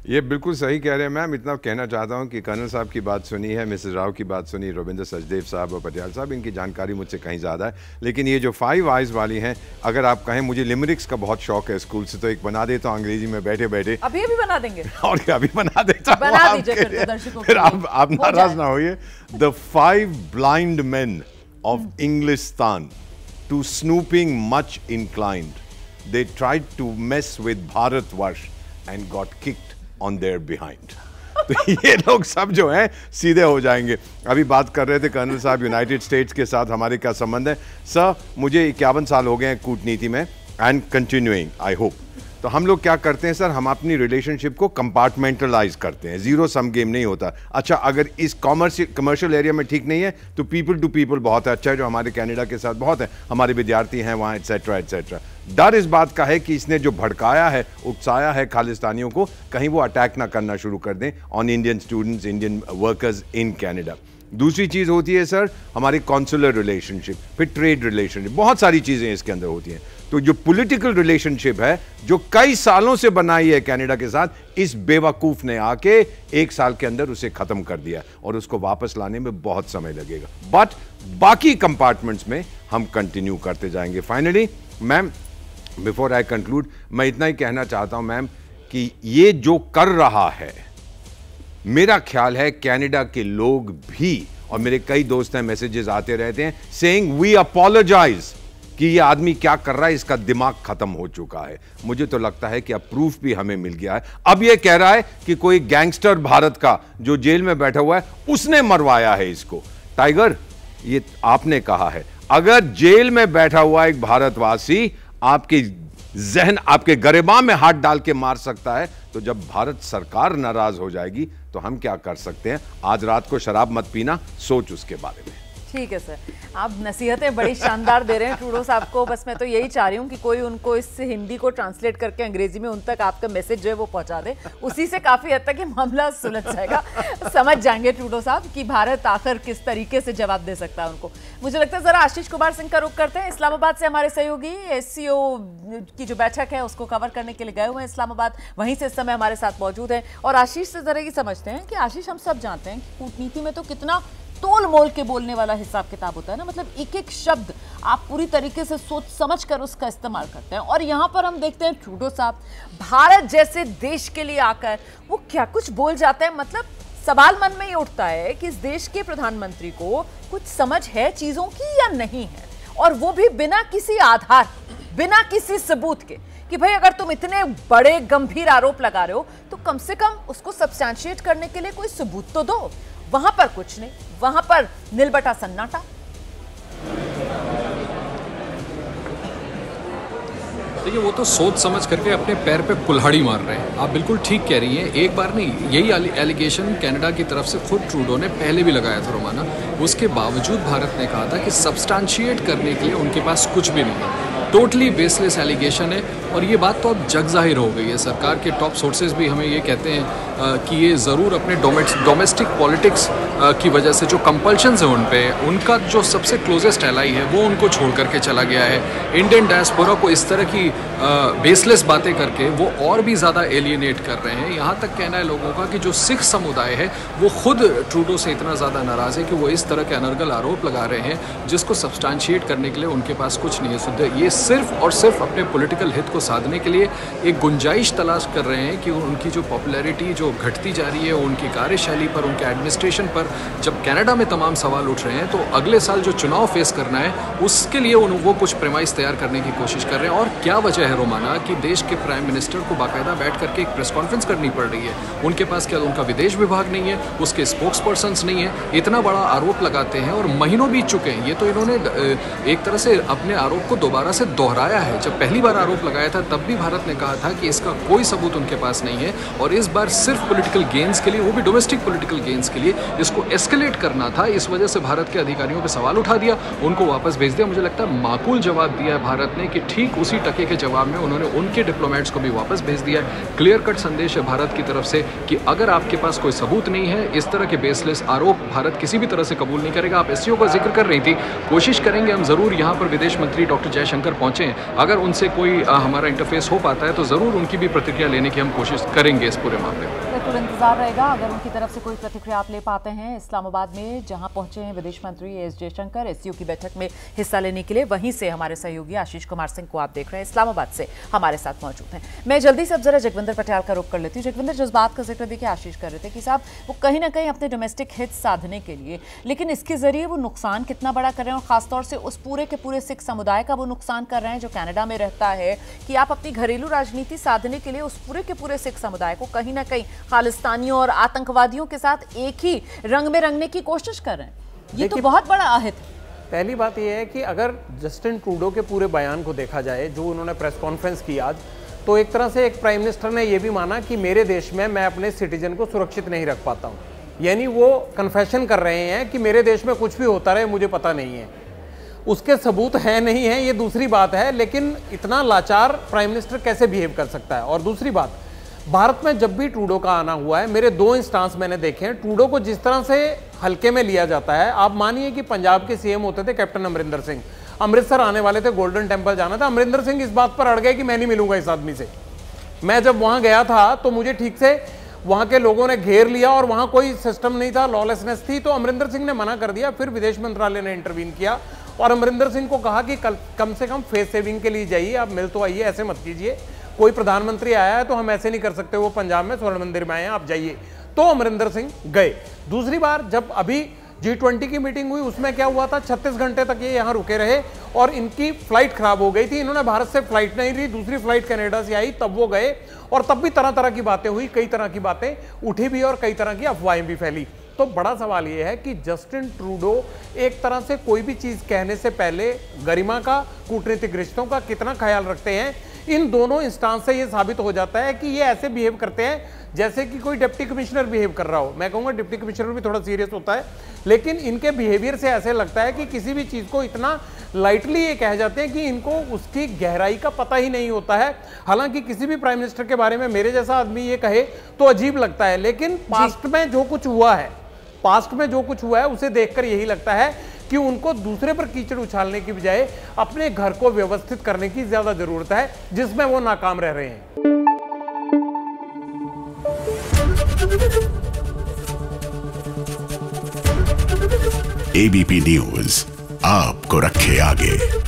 ये बिल्कुल सही कह रहे हैं मैम। इतना कहना चाहता हूँ कि कर्नल साहब की बात सुनी है, मिसेस राव की बात सुनी, रविंद्र सचदेव साहब और पटियाल साहब, इनकी जानकारी मुझसे कहीं ज़्यादा है। लेकिन ये जो 5 आइज़ वाली हैं, अगर आप कहें, मुझे लिमरिक्स का बहुत शौक है स्कूल से, तो एक बना देता हूँ अंग्रेजी में बैठे बैठे। अभी बना देंगे और क्या, अभी बना देता हूँ, फिर आप नाराज ना होइए। The 5 blind men of Englistan, to snooping much inclined, they tried to mess with Bharatvarsh and got kicked on their behind। तो ये लोग सब जो हैं सीधे हो जाएंगे। अभी बात कर रहे थे कर्नल साहब यूनाइटेड स्टेट्स के साथ हमारे क्या संबंध है। सर, मुझे 51 साल हो गए हैं कूटनीति में, एंड कंटिन्यूइंग आई होप। तो हम लोग क्या करते हैं सर, हम अपनी रिलेशनशिप को कंपार्टमेंटलाइज करते हैं, जीरो सम गेम नहीं होता। अच्छा, अगर इस कमर्शियल एरिया में ठीक नहीं है तो पीपल टू पीपल बहुत है, अच्छा है, जो हमारे कनाडा के साथ बहुत है, हमारे विद्यार्थी हैं वहाँ, एटसेट्रा एटसेट्रा। डर इस बात का है कि इसने जो भड़काया है, उकसाया है खालिस्तानियों को, कहीं वो अटैक ना करना शुरू कर दें on Indian students, Indian workers in Canada. दूसरी चीज़ होती है सर हमारी कॉन्सुलर रिलेशनशिप, फिर ट्रेड रिलेशनशिप, बहुत सारी चीज़ें इसके अंदर होती हैं। तो जो पॉलिटिकल रिलेशनशिप है, जो कई सालों से बनाई है कनाडा के साथ, इस बेवकूफ ने आके 1 साल के अंदर उसे खत्म कर दिया, और उसको वापस लाने में बहुत समय लगेगा। बट बाकी कंपार्टमेंट्स में हम कंटिन्यू करते जाएंगे। Finally ma'am, before I conclude, मैं इतना ही कहना चाहता हूं मैम कि ये जो कर रहा है, मेरा ख्याल है कनाडा के लोग भी, और मेरे कई दोस्त हैं, मैसेजेस आते रहते हैं सेइंग वी अपोलोजाइज, कि ये आदमी क्या कर रहा है, इसका दिमाग खत्म हो चुका है। मुझे तो लगता है कि अब प्रूफ भी हमें मिल गया है। अब ये कह रहा है कि कोई गैंगस्टर भारत का जो जेल में बैठा हुआ है, उसने मरवाया है इसको। टाइगर, ये आपने कहा है, अगर जेल में बैठा हुआ एक भारतवासी आपके जहन, आपके गरिमा में हाथ डाल के मार सकता है, तो जब भारत सरकार नाराज हो जाएगी तो हम क्या कर सकते हैं। आज रात को शराब मत पीना, सोच उसके बारे में। ठीक है सर, आप नसीहतें बड़ी शानदार दे रहे हैं ट्रूडो साहब को। बस मैं तो यही चाह रही हूँ कि कोई उनको इस हिंदी को ट्रांसलेट करके अंग्रेजी में उन तक आपका मैसेज जो है वो पहुंचा दे। उसी से काफी हद तक ये मामला सुलझ जाएगा। समझ जाएंगे ट्रूडो साहब कि भारत आखिर किस तरीके से जवाब दे सकता है उनको। मुझे लगता है जरा आशीष कुमार सिंह का रुख करते हैं। इस्लामाबाद से हमारे सहयोगी SCO की जो बैठक है उसको कवर करने के लिए गए हुए हैं इस्लामाबाद, वहीं से इस समय हमारे साथ मौजूद है। और आशीष से जरा ये समझते हैं कि आशीष, हम सब जानते हैं कि कूटनीति में तो कितना तोल मोल के बोलने वाला हिसाब किताब होता है ना, मतलब एक एक शब्द आप पूरी तरीके से सोच समझ कर उसका इस्तेमाल करते हैं। और यहाँ पर हम देखते हैं ट्रूडो साहब भारत जैसे देश के लिए आकर वो क्या कुछ बोल जाते हैं। मतलब सवाल मन में ये उठता है कि इस देश के प्रधानमंत्री को कुछ समझ है चीजों की या नहीं है, और वो भी बिना किसी आधार, बिना किसी सबूत के, कि भाई अगर तुम इतने बड़े गंभीर आरोप लगा रहे हो तो कम से कम उसको सब्सटैंशिएट करने के लिए कोई सबूत तो दो। वहां पर कुछ नहीं, वहां पर नीलबटा सन्नाटा। देखिए, वो तो सोच समझ करके अपने पैर पे कुल्हाड़ी मार रहे हैं। आप बिल्कुल ठीक कह रही हैं। एक बार नहीं, यही एलिगेशन कनाडा की तरफ से खुद ट्रूडो ने पहले भी लगाया था रोमाना। उसके बावजूद भारत ने कहा था कि सब्सटैंशिएट करने के लिए उनके पास कुछ भी नहीं है, टोटली बेसलेस एलिगेशन है। और ये बात तो अब जग जाहिर हो गई है। सरकार के टॉप सोर्सेज भी हमें ये कहते हैं कि ये ज़रूर अपने डोमेस्टिक पॉलिटिक्स की वजह से जो कंपल्शंस हैं उन पे, उनका जो सबसे क्लोजेस्ट एलाई है वो उनको छोड़ करके चला गया है। इंडियन डायस्पोरा को इस तरह की बेसलेस बातें करके वो और भी ज़्यादा एलियनेट कर रहे हैं। यहाँ तक कहना है लोगों का कि जो सिख समुदाय है वो खुद ट्रूडो से इतना ज़्यादा नाराज़ है कि वो इस तरह के अनर्गल आरोप लगा रहे हैं जिसको सब्सटैंशिएट करने के लिए उनके पास कुछ नहीं है। ये सिर्फ और सिर्फ अपने पॉलिटिकल हित को साधने के लिए एक गुंजाइश तलाश कर रहे हैं कि उनकी जो पॉपुलैरिटी जो घटती जा रही है, उनकी कार्यशैली पर, उनके एडमिनिस्ट्रेशन पर जब कनाडा में तमाम सवाल उठ रहे हैं, तो अगले साल जो चुनाव फेस करना है उसके लिए वो कुछ प्रेमाइस तैयार करने की कोशिश कर रहे हैं। और क्या वजह है रोमाना कि देश के प्राइम मिनिस्टर को बाकायदा बैठ करके एक प्रेस कॉन्फ्रेंस करनी पड़ रही है। उनके पास क्या उनका विदेश विभाग नहीं है, उसके स्पोक्स पर्सन्स नहीं है। इतना बड़ा आरोप लगाते हैं और महीनों बीत चुके हैं। ये तो इन्होंने एक तरह से अपने आरोप को दोबारा से दोहराया है। जब पहली बार आरोप लगाया था तब भी भारत ने कहा था कि इसका कोई सबूत उनके पास नहीं है, और इस बार सिर्फ पॉलिटिकल गेन्स के लिए, वो भी डोमेस्टिक पॉलिटिकल गेन्स के लिए इसको एस्केलेट करना था। इस वजह से भारत के अधिकारियों पे सवाल उठा दिया, उनको वापस भेज दिया। मुझे लगता है माकूल जवाब दिया है भारत ने कि ठीक उसी टके के जवाब में उन्होंने उनके डिप्लोमेट्स को भी वापस भेज दिया है। क्लियर कट संदेश है भारत की तरफ से कि अगर आपके पास कोई सबूत नहीं है, इस तरह के बेसलेस आरोप भारत किसी भी तरह से कबूल नहीं करेगा। आप SCO का जिक्र कर रही थी, कोशिश करेंगे हम जरूर यहाँ पर विदेश मंत्री डॉक्टर जयशंकर पहुँचे, अगर उनसे कोई हमारा इंटरफेस हो पाता है तो ज़रूर उनकी भी प्रतिक्रिया लेने की हम कोशिश करेंगे इस पूरे मामले में। बिल्कुल इंतजार रहेगा अगर उनकी तरफ से कोई प्रतिक्रिया आप ले पाते हैं। इस्लामाबाद में जहां पहुंचे हैं विदेश मंत्री एस जयशंकर एससीओ की बैठक में हिस्सा लेने के लिए, वहीं से हमारे सहयोगी आशीष कुमार सिंह को आप देख रहे हैं इस्लामाबाद से हमारे साथ मौजूद हैं। मैं जल्दी से अब जरा जगविंदर पटियाल का रुख कर लेती हूँ। जगविंदर, जिस बात का जिक्र देखिए आशीष कर रहे थे कि साहब वो कहीं ना कहीं अपने डोमेस्टिक हित साधने के लिए, लेकिन इसके जरिए वो नुकसान कितना बड़ा कर रहे हैं और खासतौर से उस पूरे के पूरे सिख समुदाय का वो नुकसान कर रहे हैं जो कनाडा में रहता है, कि आप अपनी घरेलू राजनीति साधने के लिए उस पूरे के पूरे सिख समुदाय को कहीं ना कहीं खालिस्तानियों और आतंकवादियों के साथ एक ही रंग में रंगने की कोशिश कर रहे हैं। ये तो बहुत बड़ा आहत है। पहली बात यह है कि अगर जस्टिन ट्रूडो के पूरे बयान को देखा जाए जो उन्होंने प्रेस कॉन्फ्रेंस की आज, तो एक तरह से एक प्राइम मिनिस्टर ने यह भी माना कि मेरे देश में मैं अपने सिटीजन को सुरक्षित नहीं रख पाता हूं। यानी वो कन्फेशन कर रहे हैं कि मेरे देश में कुछ भी होता रहे मुझे पता नहीं है। उसके सबूत है नहीं है ये दूसरी बात है, लेकिन इतना लाचार प्राइम मिनिस्टर कैसे बिहेव कर सकता है। और दूसरी बात, भारत में जब भी ट्रूडो का आना हुआ है, मेरे 2 इंस्टांस मैंने देखे हैं, ट्रूडो को जिस तरह से हल्के में लिया जाता है। आप मानिए कि पंजाब के सीएम होते थे कैप्टन अमरिंदर सिंह, अमृतसर आने वाले थे, गोल्डन टेम्पल जाना था, अमरिंदर सिंह इस बात पर अड़ गए कि मैं नहीं मिलूंगा इस आदमी से। मैं जब वहां गया था तो मुझे ठीक से वहां के लोगों ने घेर लिया और वहां कोई सिस्टम नहीं था, लॉलेसनेस थी, तो अमरिंदर सिंह ने मना कर दिया। फिर विदेश मंत्रालय ने इंटरवीन किया और अमरिंदर सिंह को कहा कि कम से कम फेस सेविंग के लिए जाइए, आप मिल तो आइए, ऐसे मत कीजिए। कोई प्रधानमंत्री आया है तो हम ऐसे नहीं कर सकते, वो पंजाब में स्वर्ण मंदिर में आए हैं, आप जाइए। तो अमरिंदर सिंह गए। दूसरी बार जब अभी G20 की मीटिंग हुई, उसमें क्या हुआ था, 36 घंटे तक ये यहाँ रुके रहे और इनकी फ्लाइट खराब हो गई थी। इन्होंने भारत से फ्लाइट नहीं ली, दूसरी फ्लाइट कनाडा से आई, तब वो गए और तब भी तरह तरह की बातें हुई, कई तरह की बातें उठी भी और कई तरह की अफवाहें भी फैली। तो बड़ा सवाल ये है कि जस्टिन ट्रूडो एक तरह से कोई भी चीज कहने से पहले गरिमा का, कूटनीतिक रिश्तों का कितना ख्याल रखते हैं। इन दोनों इंस्टांस से ये साबित हो जाता है कि ये ऐसे बिहेव करते हैं जैसे कि कोई डिप्टी कमिश्नर बिहेव कर रहा हो। मैं कहूँगा डिप्टी कमिश्नर भी थोड़ा सीरियस होता है, लेकिन इनके बिहेवियर से ऐसे लगता है कि किसी भी चीज़ को इतना लाइटली ये कह जाते हैं कि इनको उसकी गहराई का पता ही नहीं होता है। हालांकि किसी भी प्राइम मिनिस्टर के बारे में मेरे जैसा आदमी ये कहे तो अजीब लगता है, लेकिन पास्ट में जो कुछ हुआ है उसे देखकर यही लगता है कि उनको दूसरे पर कीचड़ उछालने की बजाय अपने घर को व्यवस्थित करने की ज्यादा जरूरत है, जिसमें वो नाकाम रह रहे हैं। एबीपी न्यूज आपको रखे आगे।